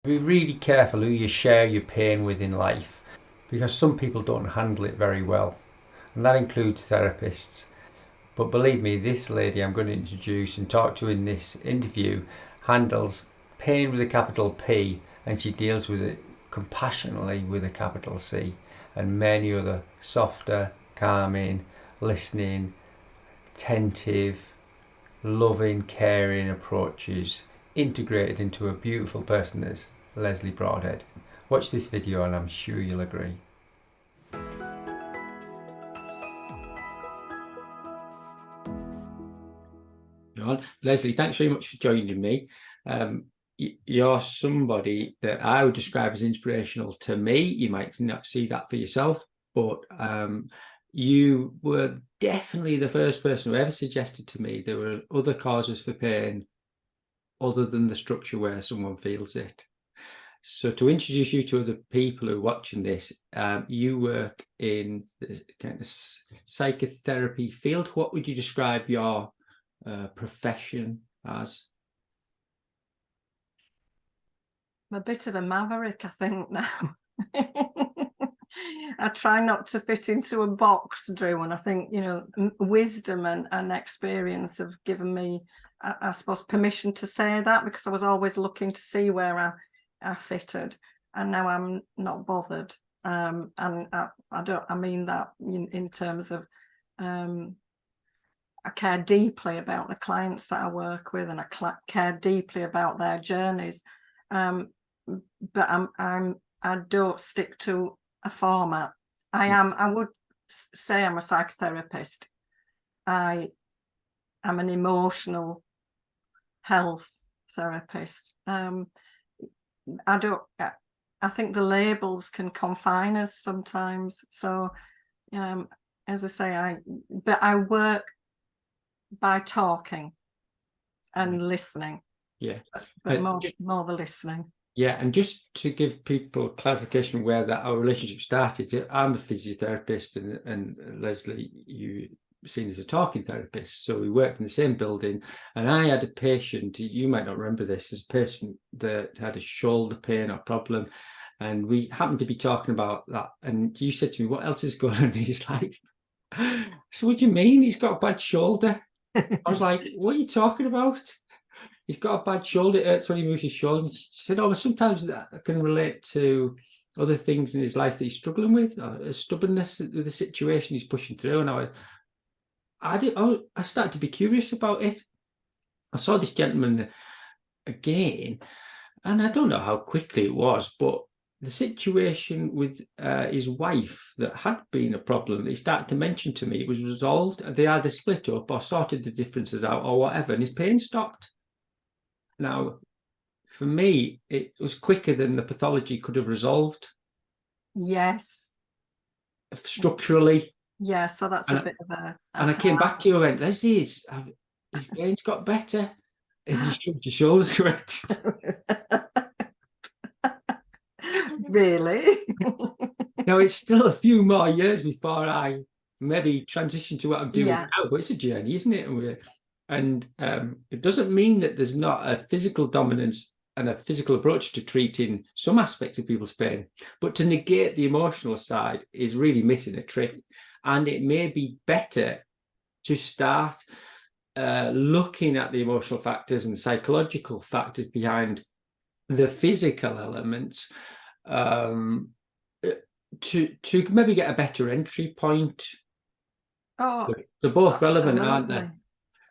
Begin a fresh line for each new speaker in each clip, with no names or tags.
Be really careful who you share your pain with in life, because some people don't handle it very well, and that includes therapists. But believe me, this lady I'm going to introduce and talk to in this interview handles pain with a capital P, and she deals with it compassionately with a capital C, and many other softer, calming, listening, attentive, loving, caring approaches integrated into a beautiful person that's Lesley Broadhead. Watch this video and I'm sure you'll agree. Lesley, thanks very much for joining me. You're somebody that I would describe as inspirational to me. You might not see that for yourself, but you were definitely the first person who ever suggested to me there were other causes for pain other than the structure where someone feels it. So to introduce you to other people who are watching this, you work in the kind of psychotherapy field. What would you describe your profession as?
I'm a bit of a maverick, I think, now. I try not to fit into a box, Drew, and I think, wisdom and experience have given me, I suppose, permission to say that, because I was always looking to see where I fitted, and now I'm not bothered. And I mean that in terms of I care deeply about the clients that I work with, and I care deeply about their journeys. But I don't stick to a format. I would say I'm a psychotherapist. I am an emotional health therapist. I think the labels can confine us sometimes. So, as I say, but I work by talking and listening.
Yeah,
but more the listening.
Yeah, and just to give people clarification where that our relationship started, I'm a physiotherapist, and Lesley, you seen as a talking therapist. So we worked in the same building, and I had a patient, you might not remember this, as a patient that had a shoulder pain or problem, and we happened to be talking about that, and you said to me, what else is going on in his life? So what do you mean he's got a bad shoulder? I was like, what are you talking about? He's got a bad shoulder, it hurts when he moves his shoulder. She said, oh, sometimes that can relate to other things in his life that he's struggling with, a stubbornness with the situation he's pushing through. And I started to be curious about it. I saw this gentleman again, and I don't know how quickly it was, but the situation with his wife that had been a problem, he started to mention to me, it was resolved. They either split up or sorted the differences out or whatever, and his pain stopped. Now, for me, it was quicker than the pathology could have resolved.
Yes.
Structurally.
Yeah, so that's a bit of a
and I came back to you and went, Lesley, his brain's got better. And you shrugged your shoulders to it.
Really?
Now, it's still a few more years before I maybe transition to what I'm doing now, but it's a journey, isn't it? And it doesn't mean that there's not a physical dominance and a physical approach to treating some aspects of people's pain, but to negate the emotional side is really missing a trick. And it may be better to start looking at the emotional factors and psychological factors behind the physical elements, to maybe get a better entry point.
Oh,
they're both relevant, aren't they?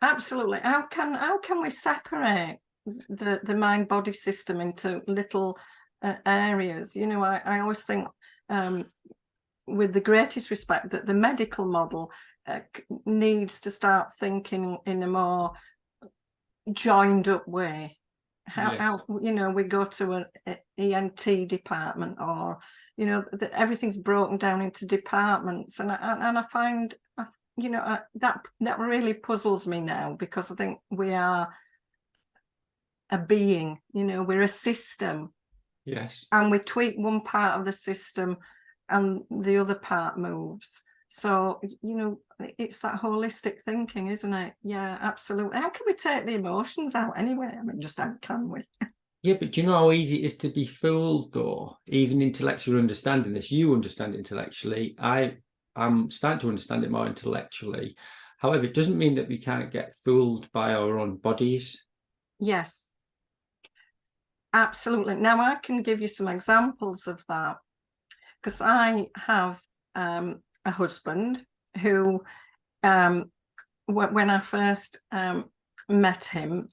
Absolutely. How can we separate the mind body system into little areas? I always think, with the greatest respect, that the medical model needs to start thinking in a more joined up way. How we go to an ENT department, or everything's broken down into departments, and I find that really puzzles me now, because I think we are a being, we're a system.
Yes.
And we tweak one part of the system and the other part moves. So, it's that holistic thinking, isn't it? Yeah, absolutely. How can we take the emotions out anyway? I mean, just how can we?
Yeah, but do you know how easy it is to be fooled, though? Even intellectually understanding this, you understand it intellectually. I'm starting to understand it more intellectually. However, it doesn't mean that we can't get fooled by our own bodies.
Yes, absolutely. Now I can give you some examples of that, because I have a husband who, when I first met him,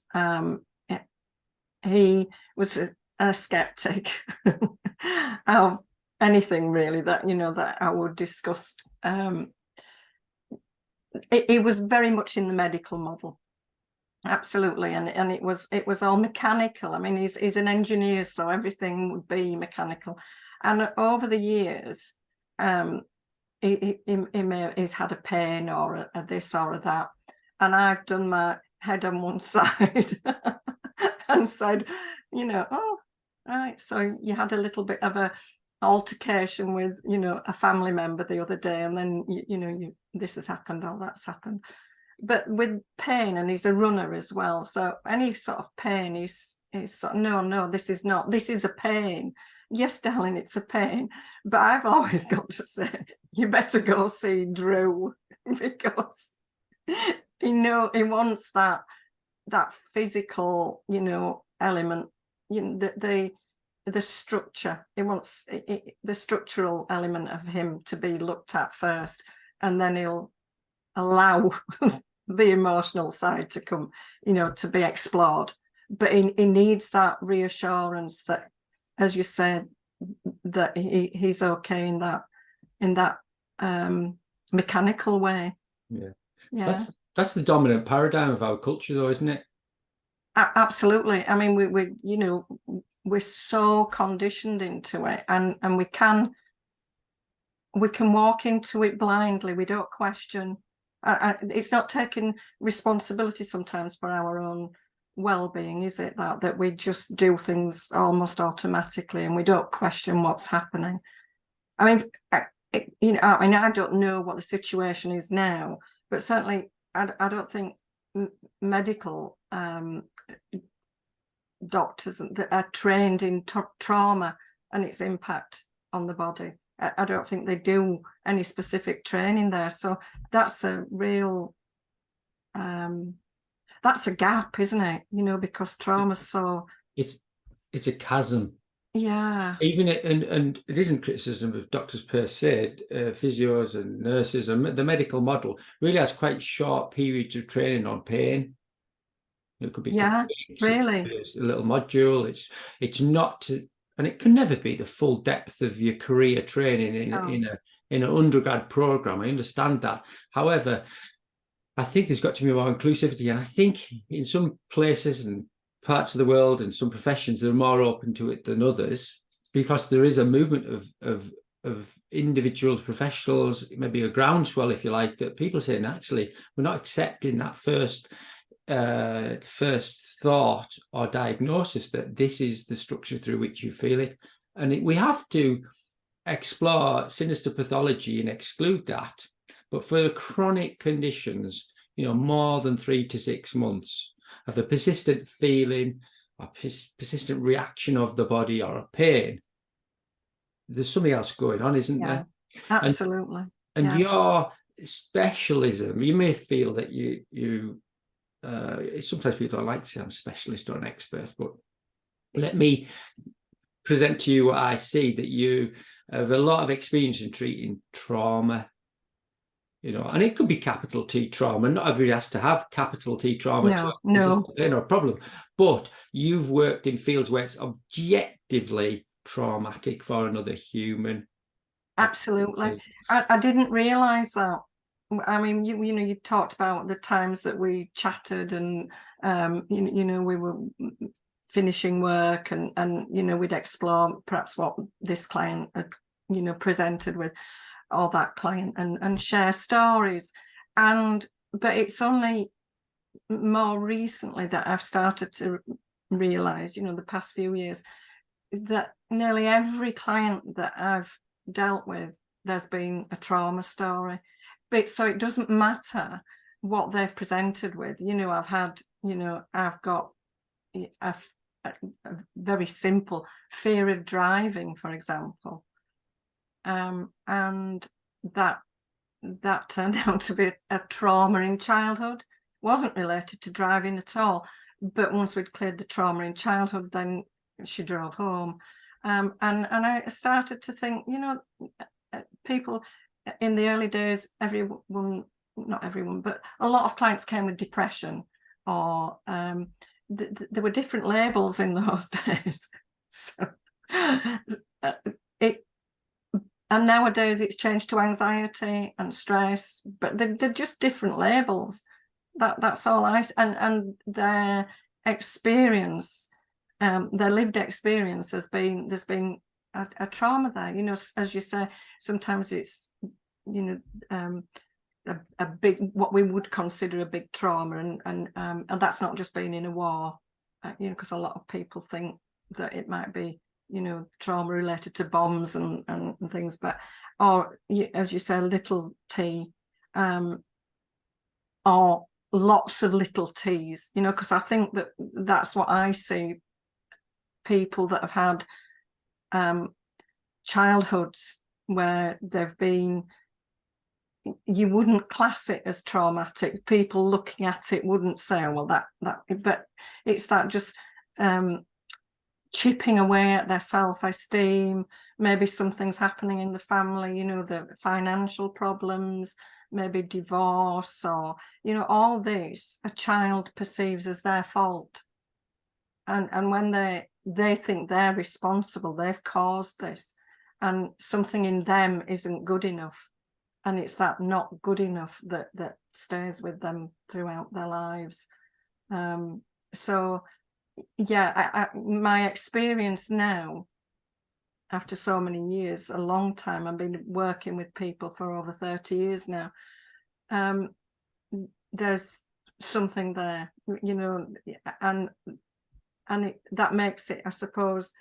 he was a skeptic of anything really that, that I would discuss. It was very much in the medical model, absolutely, and it was all mechanical. I mean, he's an engineer, so everything would be mechanical. And over the years, he's had a pain or a this or a that, and I've done my head on one side and said, oh, right, so you had a little bit of a altercation with, a family member the other day, and then this has happened or that's happened. But with pain, and he's a runner as well, so any sort of pain, he's sort of, no, this is a pain. Yes, darling, it's a pain. But I've always got to say, you better go see Drew, because he wants that physical, element, the structure. He wants the structural element of him to be looked at first, and then he'll allow the emotional side to come, to be explored. But he needs that reassurance that, as you said, that he's okay in that mechanical way.
Yeah. That's the dominant paradigm of our culture, though, isn't it?
Absolutely. I mean, we're so conditioned into it, and we can walk into it blindly. We don't question. It's not taking responsibility sometimes for our own well-being, is it? That we just do things almost automatically, and we don't question what's happening. I mean, I don't know what the situation is now, but certainly I don't think medical doctors that are trained in trauma and its impact on the body, I don't think they do any specific training there. So that's a real that's a gap, isn't it? Because trauma's so,
it's a chasm.
Yeah.
Even and it isn't criticism of doctors per se. Physios and nurses, and the medical model really has quite short periods of training on pain. It could be a couple of weeks,
really,
a little module. It's not to, and it can never be the full depth of your career training in an undergrad program. I understand that. However, I think there's got to be more inclusivity, and I think in some places and parts of the world and some professions they're more open to it than others, because there is a movement of individuals, professionals, maybe a groundswell, if you like, that people are saying, actually, we're not accepting that first thought or diagnosis that this is the structure through which you feel it. And we have to explore sinister pathology and exclude that. But for chronic conditions, more than 3 to 6 months of a persistent feeling, a persistent reaction of the body, or a pain, there's something else going on, isn't there?
Absolutely.
And your specialism, you may feel that you sometimes people don't like to say I'm a specialist or an expert, but let me present to you what I see, that you have a lot of experience in treating trauma, and it could be capital T trauma. Not everybody has to have capital T trauma.
No.
Problem. But you've worked in fields where it's objectively traumatic for another human.
Absolutely. I didn't realize that. I mean, you talked about the times that we chatted, and we were finishing work, and we'd explore perhaps what this client had presented with, or that client, and share stories. But it's only more recently that I've started to realize, the past few years, that nearly every client that I've dealt with, there's been a trauma story. But so it doesn't matter what they've presented with. I've had, I've got a a very simple fear of driving, for example, and that turned out to be a trauma in childhood. Wasn't related to driving at all, but once we'd cleared the trauma in childhood, then she drove home, and I started to think, you know, people in the early days, not everyone, but a lot of clients came with depression, or there were different labels in those days. So and nowadays it's changed to anxiety and stress, but they're just different labels. That's all. And their experience, their lived experience there's been a trauma there. You know, as you say, sometimes it's, you know, a big, what we would consider a big trauma, and that's not just being in a war, you know, because a lot of people think that it might be, you know, trauma related to bombs and things, but, or as you say, little t, or lots of little t's, you know, because I think that's what I see. People that have had childhoods where they've been, you wouldn't class it as traumatic. People looking at it wouldn't say, oh, well, that, but it's that just chipping away at their self-esteem. Maybe something's happening in the family, you know, the financial problems, maybe divorce, or, you know, all this a child perceives as their fault. And when they think they're responsible, they've caused this, and something in them isn't good enough. And it's that not good enough that stays with them throughout their lives. So, yeah, my experience now, after so many years, a long time, I've been working with people for over 30 years now. There's something there, you know, and that makes it, I suppose,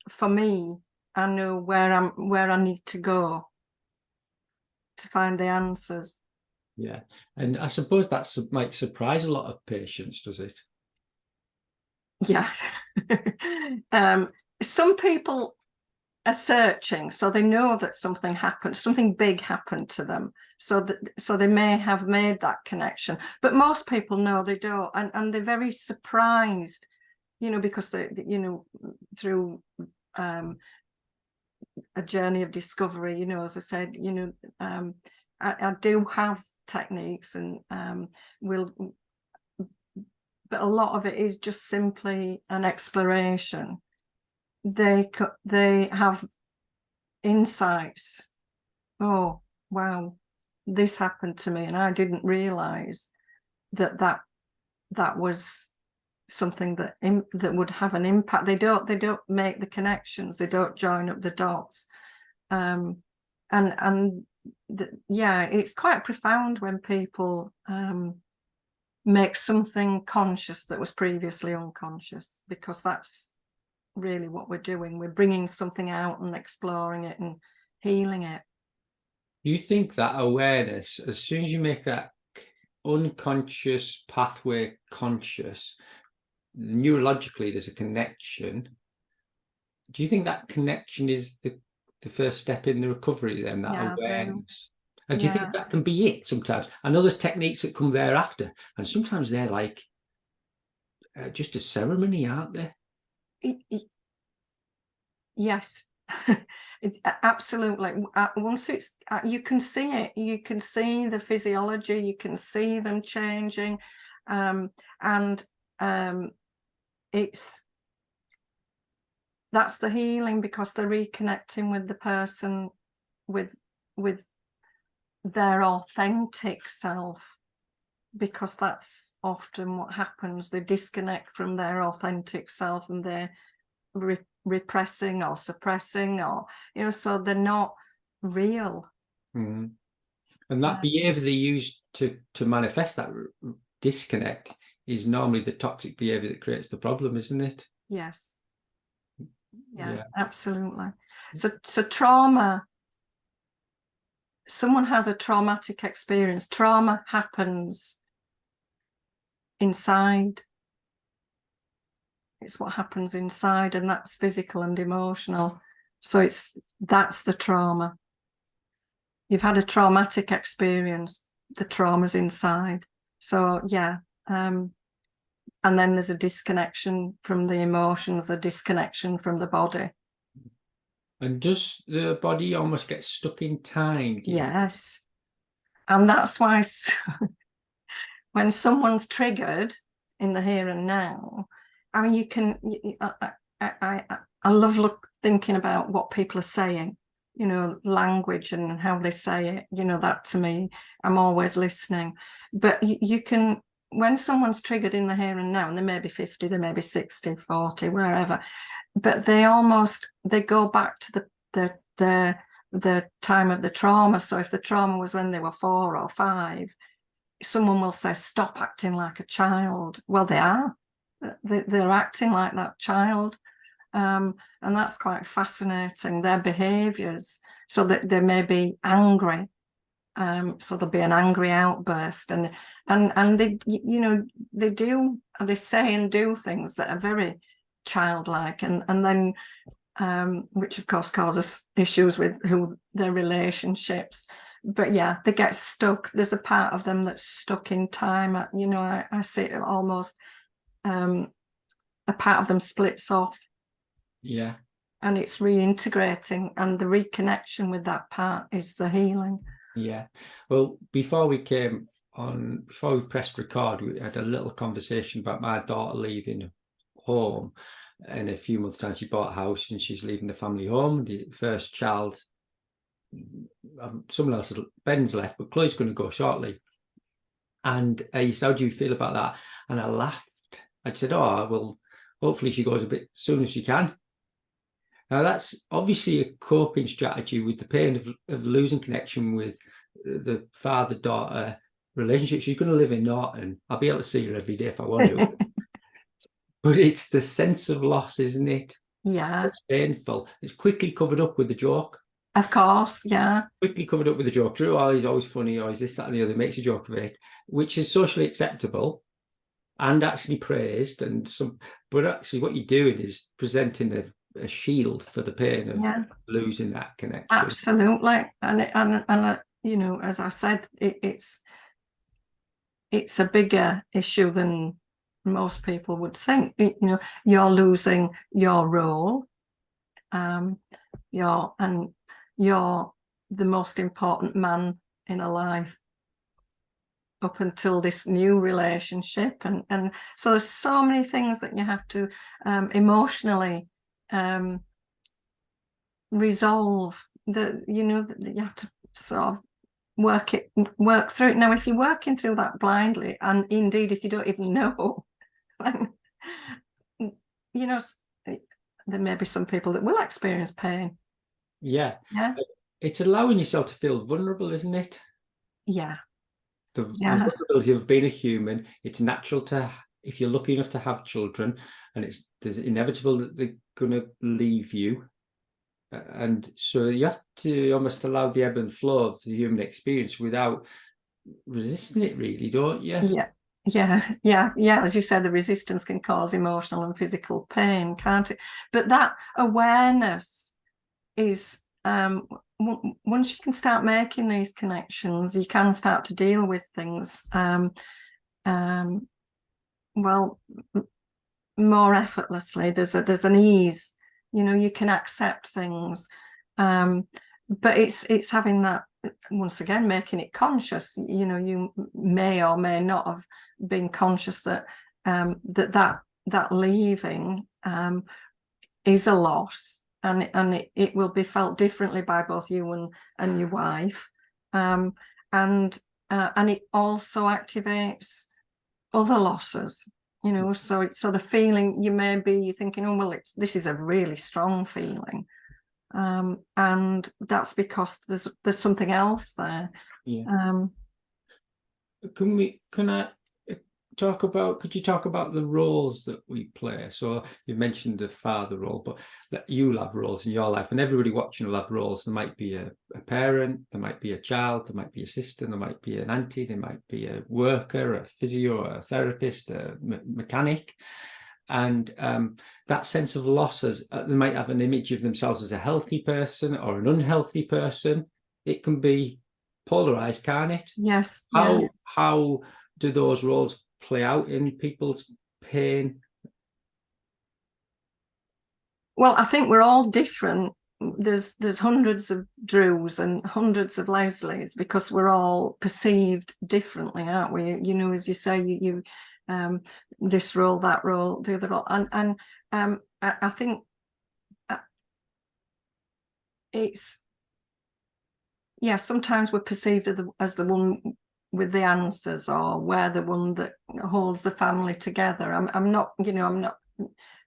for me, I know where I need to go to find the answers.
Yeah, and I suppose that might surprise a lot of patients, does it?
Yeah. Some people are searching, so they know that something happened, something big happened to them, so they may have made that connection, but most people know they don't, and they're very surprised, you know, because they, you know, through a journey of discovery, you know, as I said, you know, I do have techniques, and but a lot of it is just simply an exploration. They have insights. Oh, wow, this happened to me, and I didn't realize that was something that would have an impact. They don't make the connections, they don't join up the dots, yeah, it's quite profound when people make something conscious that was previously unconscious, because that's really what we're doing. We're bringing something out and exploring it and healing it.
You think that awareness, as soon as you make that unconscious pathway conscious, neurologically there's a connection. Do you think that connection is the first step in the recovery then, that awareness? And do you think that can be it sometimes? I know there's techniques that come thereafter, and sometimes they're like just a ceremony, aren't they?
Yes. Absolutely. Once it's, you can see it, you can see the physiology, you can see them changing, that's the healing, because they're reconnecting with the person, with their authentic self, because that's often what happens. They disconnect from their authentic self, and they're repressing or suppressing, or, you know, so they're not real.
And that behavior they use to manifest that disconnect is normally the toxic behavior that creates the problem, isn't it?
Yes. Yeah, absolutely. So trauma, someone has a traumatic experience, trauma happens inside It's what happens inside, and that's physical and emotional. So that's the trauma. You've had a traumatic experience, the trauma's inside. So yeah. And then there's a disconnection from the emotions, a disconnection from the body.
And does the body almost get stuck in time?
Yes. And that's why when someone's triggered in the here and now, I mean, I love thinking about what people are saying, you know, language and how they say it, you know, that to me, I'm always listening. But you can, when someone's triggered in the here and now, and they may be 50, they may be 60, 40, wherever, but they go back to the time of the trauma. So if the trauma was when they were 4 or 5, someone will say, stop acting like a child. Well, they are. They're acting like that child. And that's quite fascinating, their behaviours. So that they may be angry. So there'll be an angry outburst. And they, you know, they say and do things that are very childlike. And then, which of course causes issues with their relationships. But yeah, they get stuck. There's a part of them that's stuck in time. You know, I see it almost, a part of them splits off.
Yeah.
And it's reintegrating, and the reconnection with that part is the healing.
Yeah. Well, before we pressed record, we had a little conversation about my daughter leaving home. And a few months' time, she bought a house and she's leaving the family home. The first child, someone else, Ben's left, but Chloe's going to go shortly. And I said, how do you feel about that? And I laughed. I said, oh, well, hopefully she goes a bit soon as she can. Now, that's obviously a coping strategy with the pain of losing connection with the father-daughter relationship. She's going to live in Norton. I'll be able to see her every day if I want to. But it's the sense of loss, isn't it?
Yeah.
It's painful. It's quickly covered up with the joke.
Of course, yeah.
Quickly covered up with the joke. Drew, oh, he's always funny, or he's this, that, and the other, makes a joke of it, which is socially acceptable and actually praised. But actually what you're doing is presenting a shield for the pain of losing that connection.
Absolutely. And you know, as I said, it's a bigger issue than most people would think. You know, you're losing your role. You're the most important man in a life up until this new relationship, and so there's so many things that you have to emotionally resolve. That you have to sort of work through it. Now, if you're working through that blindly, and indeed if you don't even know, then you know there may be some people that will experience pain.
Yeah. It's allowing yourself to feel vulnerable, isn't it?
Yeah.
The vulnerability of being a human. It's natural if you're lucky enough to have children, and there's inevitable that they're going to leave you. And so you have to almost allow the ebb and flow of the human experience without resisting it, really, don't you?
Yeah. As you said, the resistance can cause emotional and physical pain, can't it? But that awareness is, once you can start making these connections, you can start to deal with things well, more effortlessly. There's an ease. You know, you can accept things, but it's having that, once again, making it conscious. You know, you may or may not have been conscious that that leaving is a loss, and it will be felt differently by both you and your wife, and it also activates other losses. You know, so the feeling, you may be thinking, oh, well, this is a really strong feeling, and that's because there's something else there.
Yeah. Could you talk about the roles that we play? So you mentioned the father role, but you'll have roles in your life, and everybody watching will have roles. There might be a parent, there might be a child, there might be a sister, there might be an auntie, there might be a worker, a physio, a therapist, a mechanic. and that sense of loss, as they might have an image of themselves as a healthy person or an unhealthy person. It can be polarized, can't it?
Yes.
How do those roles play out in people's pain?
Well, I think we're all different. There's hundreds of Drews and hundreds of Leslies, because we're all perceived differently, aren't we? You know, as you say, you this role, that role, the other role, and I think it's, yeah, sometimes we're perceived as the one with the answers, or we're the one that holds the family together. I'm not, you know, I'm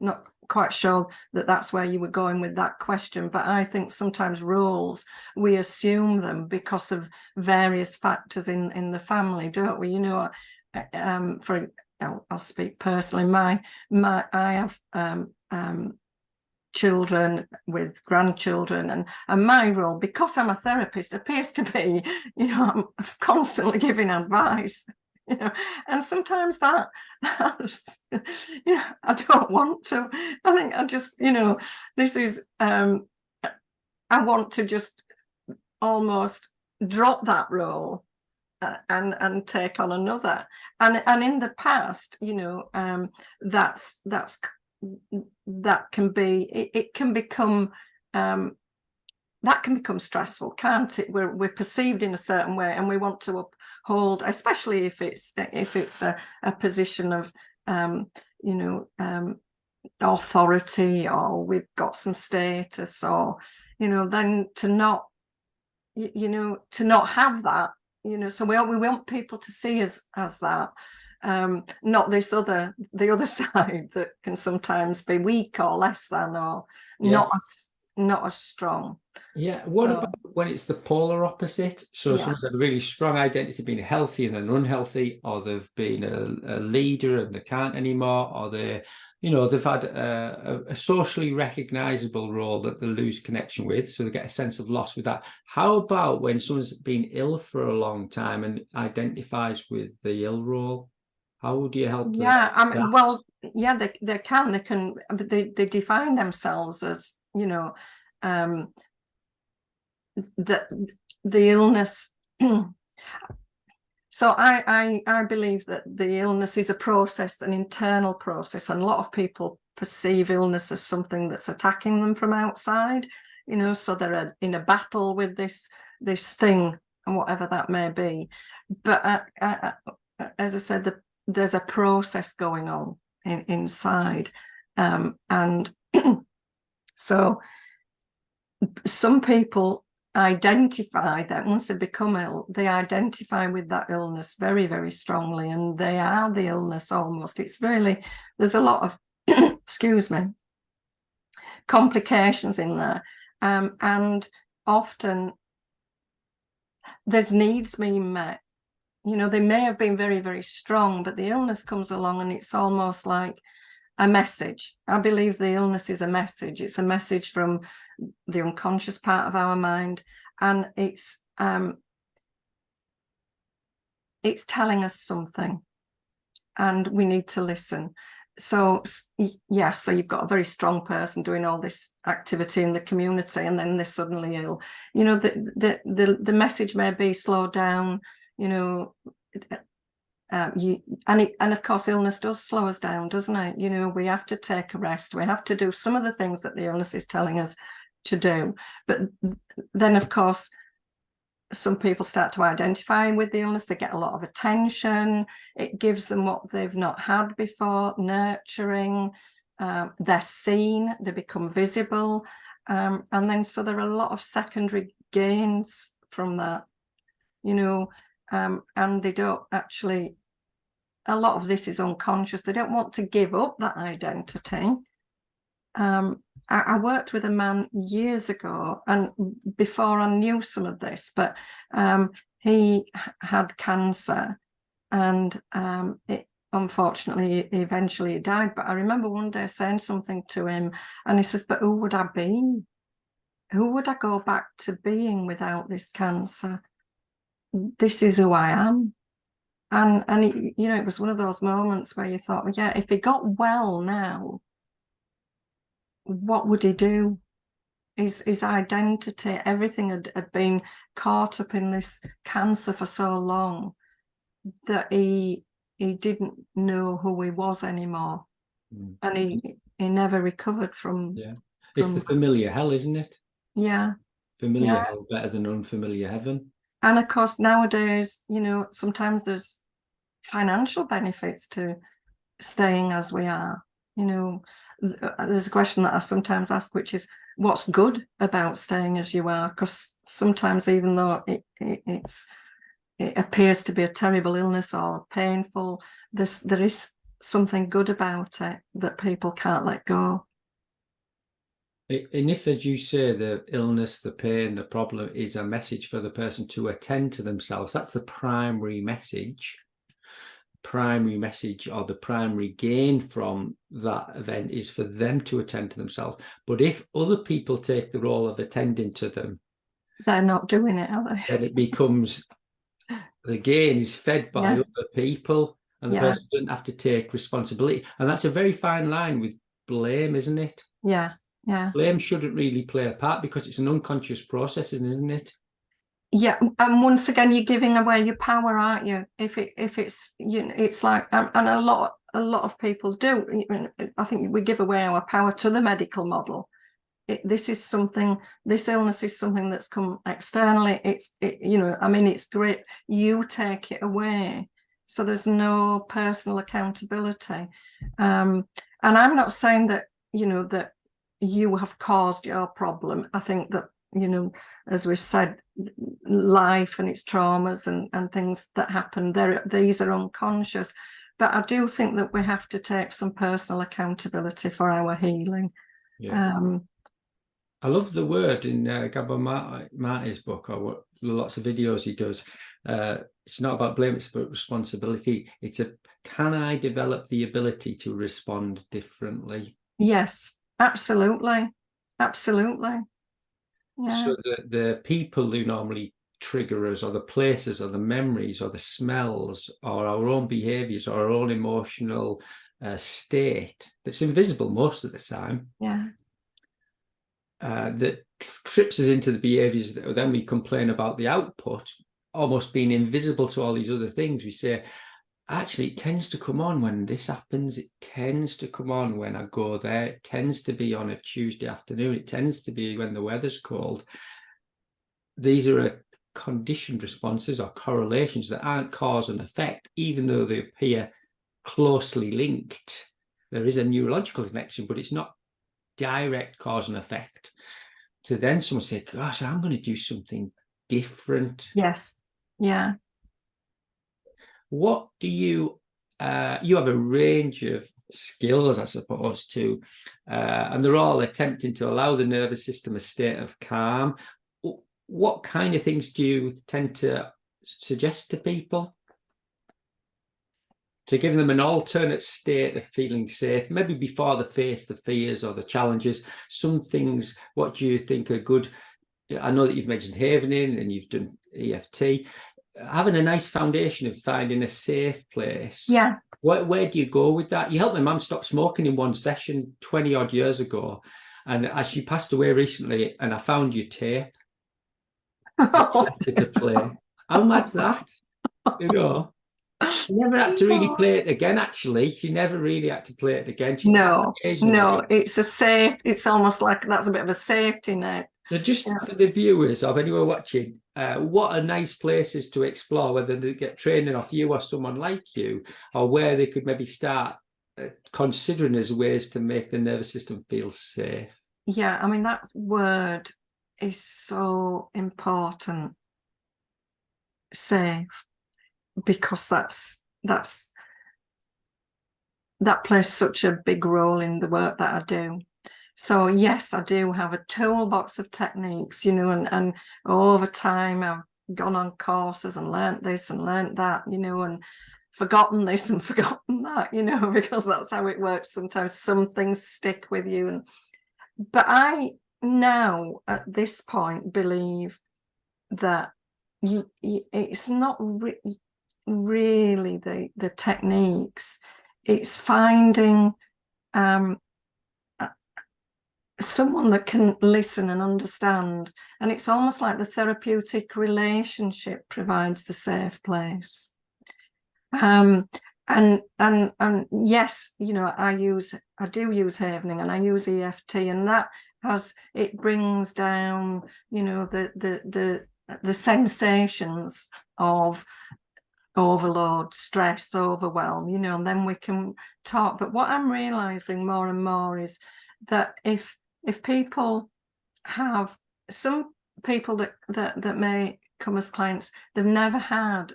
not quite sure that that's where you were going with that question, but I think sometimes roles, we assume them because of various factors in the family, don't we? You know, I'll speak personally. I have children with grandchildren, and my role, because I'm a therapist, appears to be, you know, I'm constantly giving advice, you know, and sometimes that you know, I don't want to. I think I just, you know, this is I want to just almost drop that role and take on another, and in the past, you know, that can be, it can become that can become stressful, can't it? We're perceived in a certain way, and we want to uphold, especially if it's a position of you know, authority, or we've got some status, or, you know, then to not, you know, to not have that, you know. So we want people to see us as that, not the other side that can sometimes be weak or less than, or not as strong.
Yeah. What about when it's the polar opposite? So someone's had a really strong identity, being healthy and then unhealthy, or they've been a leader and they can't anymore, or they, you know, they've had a socially recognizable role that they lose connection with, so they get a sense of loss with that. How about when someone's been ill for a long time and identifies with the ill role? How would you help them?
Yeah, I mean, well, yeah, they can, but they define themselves as, you know, the illness. So I believe that the illness is a process, an internal process, and a lot of people perceive illness as something that's attacking them from outside, you know, so they're in a battle with this thing, and whatever that may be. But as I said, there's a process going on inside, and so some people identify that once they become ill, they identify with that illness very, very strongly, and they are the illness almost. It's really, there's a lot of excuse me, complications in there, and often there's needs being met. You know, they may have been very, very strong, but the illness comes along and it's almost like a message. I believe the illness is a message. It's a message from the unconscious part of our mind, and it's telling us something, and we need to listen. So yeah, so you've got a very strong person doing all this activity in the community, and then they're suddenly ill. You know, the message may be slow down, you know, and of course illness does slow us down, doesn't it? You know, we have to take a rest, we have to do some of the things that the illness is telling us to do. But then of course some people start to identify with the illness, they get a lot of attention, it gives them what they've not had before, nurturing, they're seen, they become visible, and then so there are a lot of secondary gains from that, you know. And they don't actually, a lot of this is unconscious, they don't want to give up that identity. I worked with a man years ago, and before I knew some of this, but he had cancer, and unfortunately eventually he died. But I remember one day saying something to him, and he says, but who would I be? Who would I go back to being without this cancer? This is who I am. you know, it was one of those moments where you thought, well, yeah, if he got well now, what would he do? His identity, everything had been caught up in this cancer for so long that he didn't know who he was anymore, and he never recovered from.
Yeah, it's the familiar hell, isn't it?
Yeah,
Familiar
yeah.
hell better than unfamiliar heaven.
And of course, nowadays, you know, sometimes there's financial benefits to staying as we are. You know, there's a question that I sometimes ask, which is, what's good about staying as you are? Because sometimes, even though it appears to be a terrible illness or painful, there is something good about it that people can't let go.
And if, as you say, the illness, the pain, the problem is a message for the person to attend to themselves, that's the primary message. Or the primary gain from that event is for them to attend to themselves. But if other people take the role of attending to them,
they're not doing it, are they?
then it becomes, the gain is fed by other people, and the person doesn't have to take responsibility. And that's a very fine line with blame, isn't it?
Yeah.
Blame shouldn't really play a part because it's an unconscious process, isn't it?
Yeah, and once again, you're giving away your power, aren't you? If it's, you know, it's like, and a lot of people do. I think we give away our power to the medical model. This illness is something that's come externally. You know, I mean, it's great. You take it away, so there's no personal accountability. And I'm not saying that, you know, that you have caused your problem. I think that, you know, as we've said, life and its traumas and things that happen, these are unconscious. But I do think that we have to take some personal accountability for our healing.
Yeah. I love the word in Gabor Mate's book, or lots of videos he does. It's not about blame, it's about responsibility. Can I develop the ability to respond differently?
Yes, absolutely. Absolutely. Yeah.
So the people who normally trigger us, or the places, or the memories, or the smells, or our own behaviors, or our own emotional state that's invisible most of the time.
Yeah.
That trips us into the behaviors that then we complain about the output almost being invisible to all these other things. We say, actually, it tends to come on when this happens. It tends to come on when I go there. It tends to be on a Tuesday afternoon. It tends to be when the weather's cold. These are conditioned responses or correlations that aren't cause and effect, even though they appear closely linked. There is a neurological connection, but it's not direct cause and effect. To then someone say, gosh, I'm going to do something different.
Yes. Yeah.
What do you have a range of skills, I suppose, and they're all attempting to allow the nervous system a state of calm. What kind of things do you tend to suggest to people? To give them an alternate state of feeling safe, maybe before they face the fears or the challenges. Some things, what do you think are good? I know that you've mentioned havening and you've done EFT. Having a nice foundation of finding a safe place.
Yeah.
Where do you go with that? You helped my mum stop smoking in one session 20 odd years ago. And as she passed away recently, and I found your tape to play. How mad's that? You know? She never had to really play it again, actually. She never really had to play it again.
No, it's almost like that's a bit of a safety net.
So just for the viewers or anyone watching, what are nice places to explore, whether they get training off you or someone like you, or where they could maybe start considering as ways to make the nervous system feel safe?
Yeah, I mean, that word is so important, safe, because that plays such a big role in the work that I do. So yes, I do have a toolbox of techniques, you know, and over time I've gone on courses and learnt this and learnt that, you know, and forgotten this and forgotten that, you know, because that's how it works. Sometimes some things stick with you. But I now at this point believe that it's not really the techniques. It's finding someone that can listen and understand, and it's almost like the therapeutic relationship provides the safe place. And yes, you know, I do use Havening, and I use EFT, and that it brings down, you know, the sensations of overload, stress, overwhelm, you know, and then we can talk. But what I'm realizing more and more is that if people have, some people that may come as clients, they've never had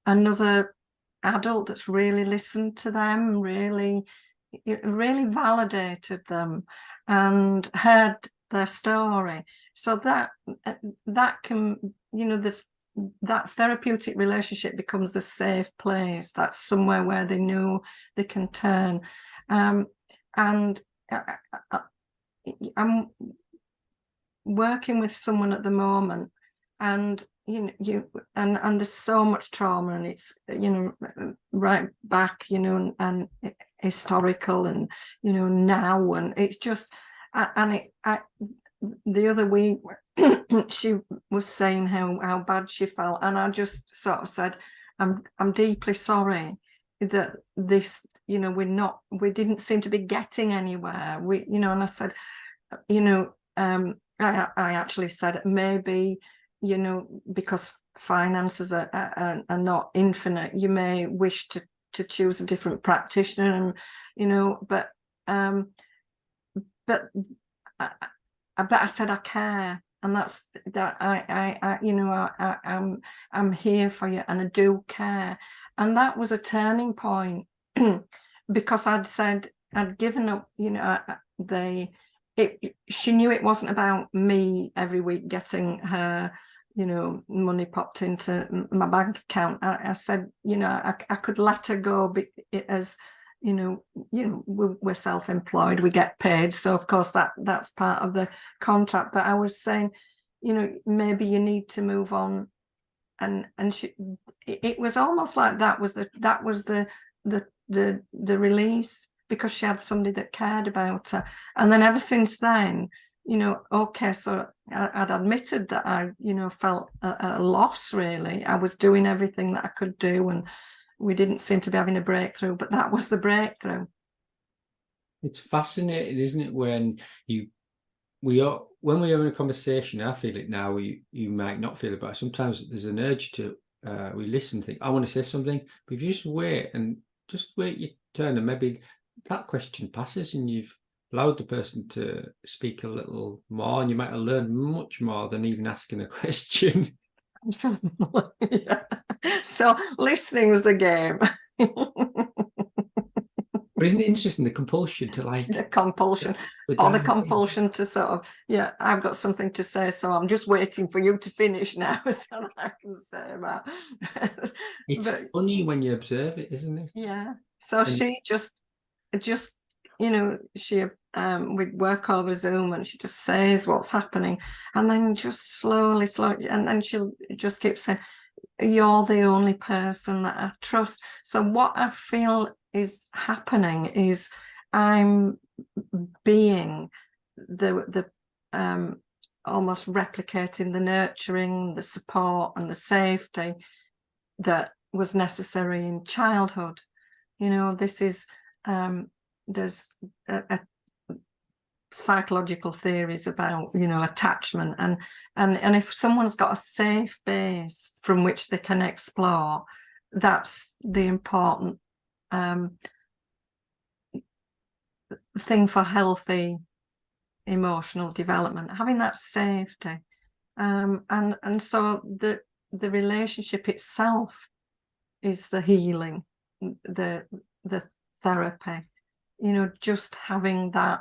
another adult that's really listened to them, really validated them and heard their story. So that can, you know, that therapeutic relationship becomes a safe place. That's somewhere where they know they can turn. And I'm working with someone at the moment, and and there's so much trauma, and it's, you know, right back, you know, and historical, and, you know, now, and it's just, and the other week she was saying how bad she felt, and I just sort of said, I'm deeply sorry that this, you know, we didn't seem to be getting anywhere, you know. And I said, you know, I actually said, maybe, you know, because finances are not infinite, you may wish to choose a different practitioner, and, you know, but I said I care, and that's that. I you know, I'm here for you, and I do care. And that was a turning point because I'd given up, you know. She knew it wasn't about me every week getting her, you know, money popped into my bank account. I said, you know, I could let her go, as, you know, we're self-employed, we get paid, so of course that's part of the contract. But I was saying, you know, maybe you need to move on, and it was almost like that was the release, because she had somebody that cared about her. And then ever since then, you know, okay, so I'd admitted that I, you know, felt a loss, really. I was doing everything that I could do, and we didn't seem to be having a breakthrough, but that was the breakthrough.
It's fascinating, isn't it, when we're having a conversation, I feel it now, you might not feel it, but sometimes there's an urge to, we listen, think, I want to say something, but if you just wait your turn, and maybe that question passes, and you've allowed the person to speak a little more, and you might have learned much more than even asking a question.
Yeah. So listening was the game.
But isn't it interesting, the compulsion to, like,
the compulsion to sort of, yeah, I've got something to say, so I'm just waiting for you to finish now so that I can say that.
It's funny when you observe it, isn't it?
Yeah. So she just, you know, she we'd work over Zoom, and she just says what's happening, and then just slowly, and then she'll just keep saying, you're the only person that I trust. So what I feel is happening is I'm being the almost replicating the nurturing, the support, and the safety that was necessary in childhood. You know, this is there's a psychological theories about, you know, attachment, and if someone's got a safe base from which they can explore, that's the important thing for healthy emotional development, having that safety, and so the relationship itself is the healing, the therapy, you know, just having that,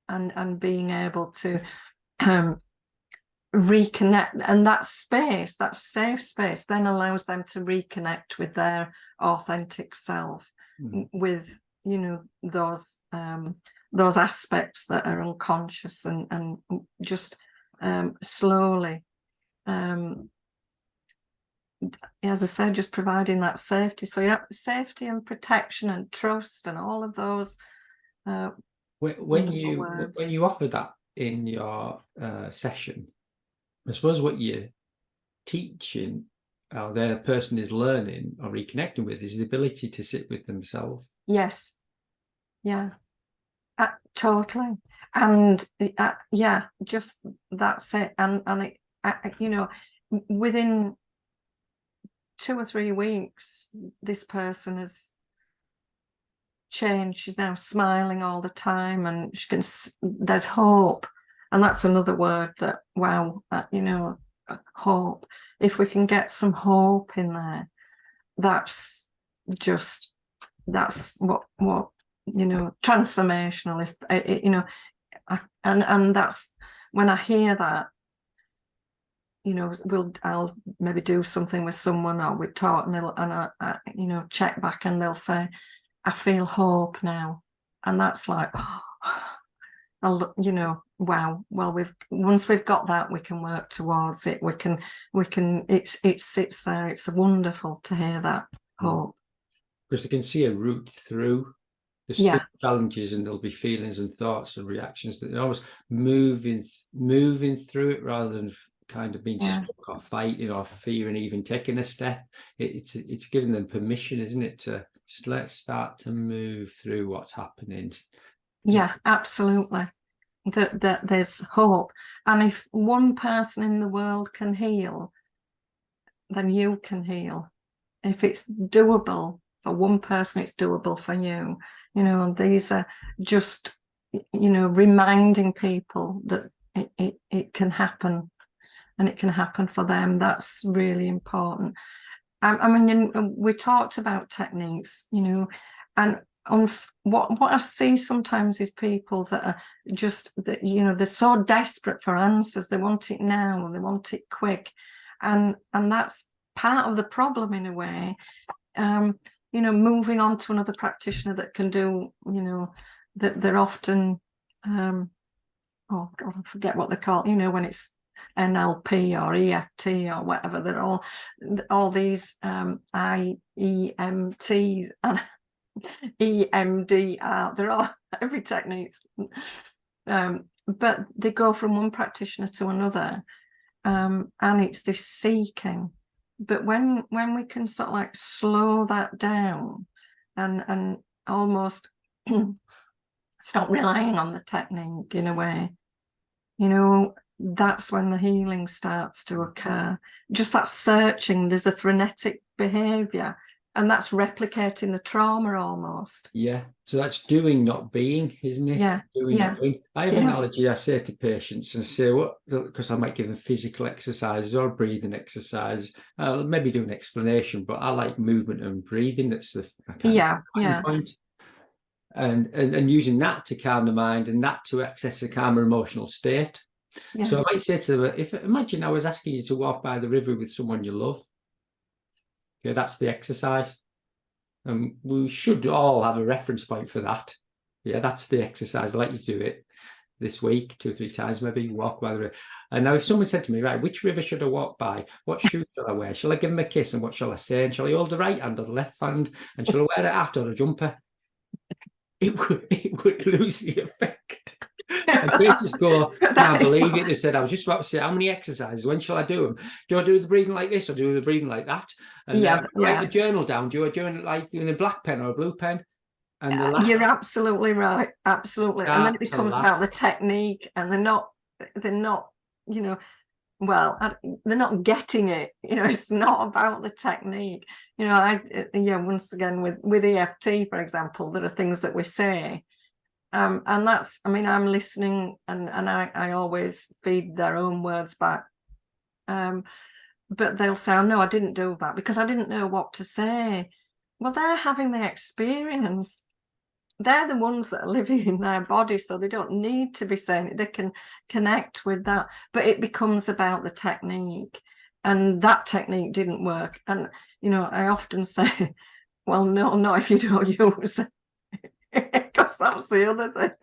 and being able to reconnect, and that space, that safe space, then allows them to reconnect with their authentic self, with, you know, those aspects that are unconscious, and just slowly as I said, just providing that safety. So yeah, safety and protection and trust and all of those
when you offer that in your session, I suppose what you're teaching, or the person is learning or reconnecting with, is the ability to sit with themselves.
Yes. Yeah. Totally. And yeah, just that's it. And it, you know, within 2 or 3 weeks, this person has changed. She's now smiling all the time, and she can. There's hope, and that's another word that, wow, you know, hope. If we can get some hope in there, that's what you know, transformational. If you know, and that's when I hear that, you know, I'll maybe do something with someone, or we talk, and I you know, check back, and they'll say, I feel hope now. And that's like, oh, you know, wow. Well, once we've got that, we can work towards it. We can, it sits there. It's wonderful to hear that hope.
Because they can see a route through the still challenges, and there'll be feelings and thoughts and reactions that they're always moving through it, rather than kind of being stuck or fighting or fearing even taking a step. It's giving them permission, isn't it, to just let's start to move through what's happening.
Yeah, absolutely. That there's hope, and if one person in the world can heal, then you can heal. If it's doable for one person, it's doable for you. You know, and these are just, you know, reminding people that it can happen, and it can happen for them. That's really important. I mean, we talked about techniques, you know, and what I see sometimes is people that are just, that, you know, they're so desperate for answers. They want it now, and they want it quick, and that's part of the problem in a way. You know, moving on to another practitioner that can do, you know, that they're often, oh God, I forget what they're called, you know, when it's NLP or EFT or whatever, they're all these IEMTs and EMDR, they're all every techniques, but they go from one practitioner to another, and it's this seeking. But when we can sort of like slow that down and almost stop relying on the technique in a way, you know, that's when the healing starts to occur. Just that searching, there's a frenetic behavior, and that's replicating the trauma almost.
Yeah, so that's doing, not being, isn't it?
Yeah,
doing, not being. I have an analogy I say to patients, and say, what, because I might give them physical exercises or breathing exercise. I'll maybe do an explanation, but I like movement and breathing. That's the point. And using that to calm the mind, and that to access a calmer emotional state. So I might say to them, imagine I was asking you to walk by the river with someone you love. Okay, that's the exercise. And we should all have a reference point for that. Yeah, that's the exercise. I'd like you to do it this week, 2 or 3 times, maybe walk by the river. And now if someone said to me, right, which river should I walk by? What shoes shall I wear? Shall I give them a kiss? And what shall I say? And shall I hold the right hand or the left hand? And shall I wear a hat or a jumper? It would lose the effect. And patients go, can't believe it. They said, I was just about to say, how many exercises? When shall I do them? Do I do the breathing like this, or do the breathing like that? And write the journal down. Do I do it like in a black pen or a blue pen? And
you're absolutely right, absolutely. And then it becomes about the technique, and they're not, you know, well, they're not getting it. You know, it's not about the technique. You know, once again with EFT, for example, there are things that we say. And that's, I mean, I'm listening, and I always feed their own words back. But they'll say, oh, no, I didn't do that because I didn't know what to say. Well, they're having the experience. They're the ones that are living in their body, so they don't need to be saying it. They can connect with that. But it becomes about the technique, and that technique didn't work. And, you know, I often say, well, no, not if you don't use it. Because that's the other thing.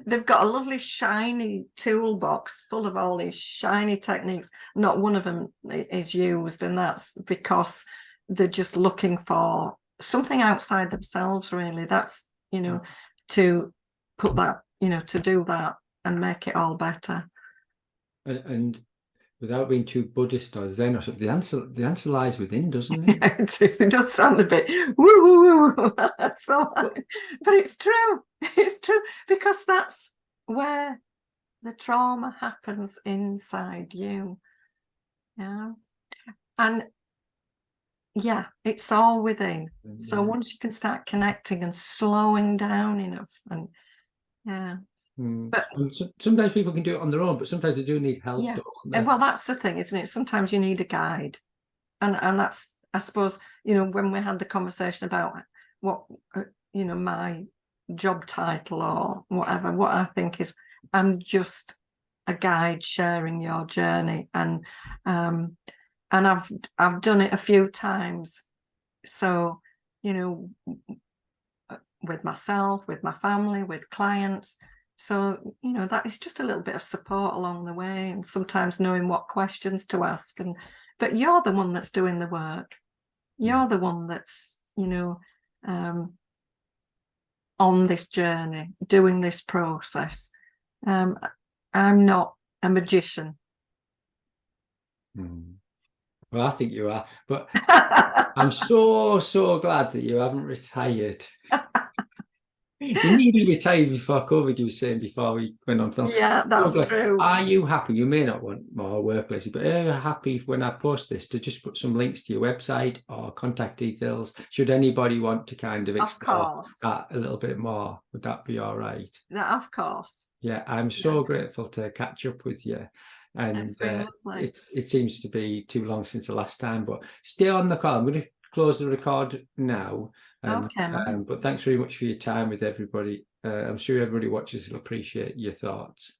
They've got a lovely shiny toolbox full of all these shiny techniques. Not one of them is used, and that's because they're just looking for something outside themselves, really. That's, you know, to put that, you know, to do that and make it all better.
And without being too Buddhist or Zen or something, the answer lies within, doesn't it?
It does sound a bit woo woo woo. So, but it's true. It's true, because that's where the trauma happens, inside you. Yeah. And yeah, it's all within. So once you can start connecting and slowing down enough, and yeah.
But sometimes people can do it on their own, but sometimes they do need help.
Yeah. Well, that's the thing, isn't it? Sometimes you need a guide, and that's, I suppose, you know, when we had the conversation about what, you know, my job title or whatever, what I think is, I'm just a guide sharing your journey, and I've done it a few times. So, you know, with myself, with my family, with clients. So, you know, that is just a little bit of support along the way, and sometimes knowing what questions to ask. But you're the one that's doing the work. You're the one that's, you know, on this journey, doing this process. I'm not a magician.
Well, I think you are, but I'm so glad that you haven't retired. You nearly retired before COVID, you were saying before we went on film.
Yeah, that's true.
Are you happy? You may not want more work, Lesley, but are you happy when I post this to just put some links to your website or contact details? Should anybody want to kind of explore that a little bit more, would that be all right?
Of course.
Yeah, I'm so grateful to catch up with you. And it seems to be too long since the last time, but stay on the call. I'm going to close the record now.
Okay.
But thanks very much for your time with everybody. I'm sure everybody watches will appreciate your thoughts.